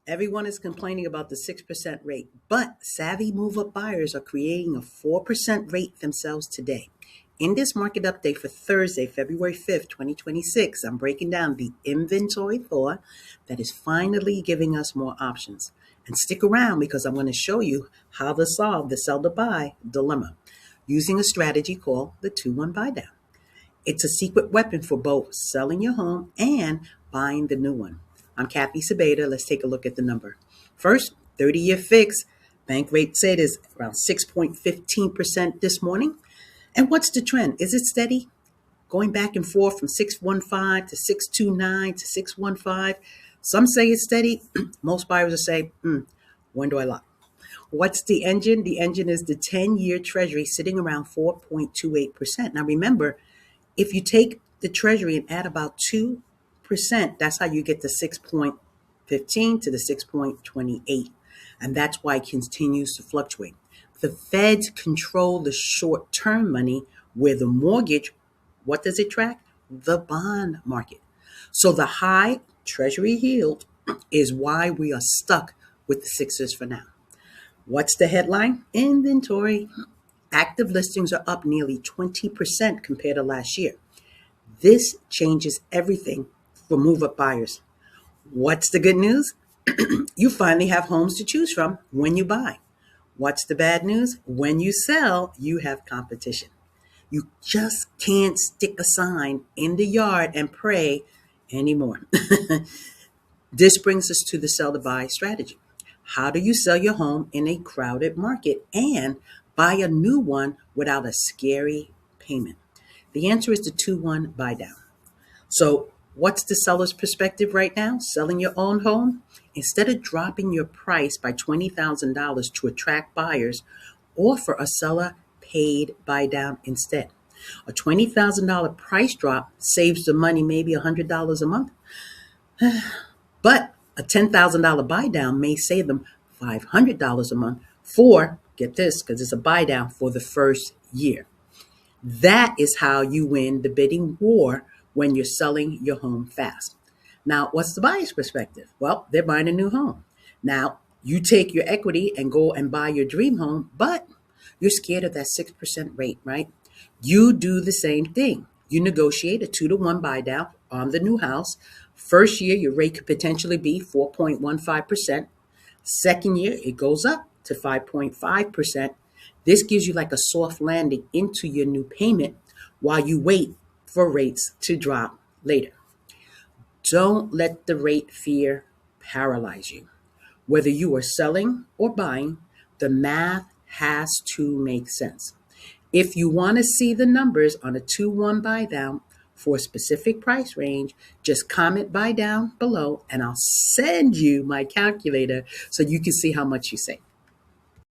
Everyone is complaining about the 6% rate, but savvy move up buyers are creating a 4% rate themselves today. In this market update for Thursday, February 5th, 2026, I'm breaking down the inventory thaw that is finally giving us more options. And stick around because I'm going to show you how to solve the sell to buy dilemma using a strategy called the 2-1 buy down. It's a secret weapon for both selling your home and buying the new one. I'm Cathy Sabater. Let's take a look at the number. First, 30-year fix. Bank rate said is around 6.15% this morning. And what's the trend? Is it steady? Going back and forth from 615 to 629 to 615. Some say it's steady. Most buyers will say, when do I lock? What's the engine? The engine is the 10-year Treasury sitting around 4.28%. Now remember, if you take the Treasury and add about 2%, that's how you get the 6.15 to the 6.28. And that's why it continues to fluctuate. The Feds control the short-term money where the mortgage, what does it track? The bond market. So the high Treasury yield is why we are stuck with the sixes for now. What's the headline? Inventory. Active listings are up nearly 20% compared to last year. This changes everything for move-up buyers. What's the good news? You finally have homes to choose from when you buy. What's the bad news? When you sell, you have competition. You just can't stick a sign in the yard and pray anymore. This brings us to the sell to buy strategy. How do you sell your home in a crowded market and buy a new one without a scary payment? The answer is the 2-1 buy down. So what's the seller's perspective right now? Selling your own home? Instead of dropping your price by $20,000 to attract buyers, offer a seller paid buy down instead. A $20,000 price drop saves the money maybe $100 a month. But a $10,000 buy down may save them $500 a month for, get this, because it's a buy down for the first year. That is how you win the bidding war when you're selling your home fast. Now, what's the buyer's perspective? Well, they're buying a new home. Now, you take your equity and go and buy your dream home, but you're scared of that 6% rate, right? You do the same thing. You negotiate a 2-to-1 buy down on the new house. First year, your rate could potentially be 4.15%. Second year, it goes up to 5.5%. This gives you like a soft landing into your new payment while you wait for rates to drop later. Don't let the rate fear paralyze you. Whether you are selling or buying, the math has to make sense. If you want to see the numbers on a 2-1 buy down for a specific price range, just comment buy down below and I'll send you my calculator so you can see how much you save.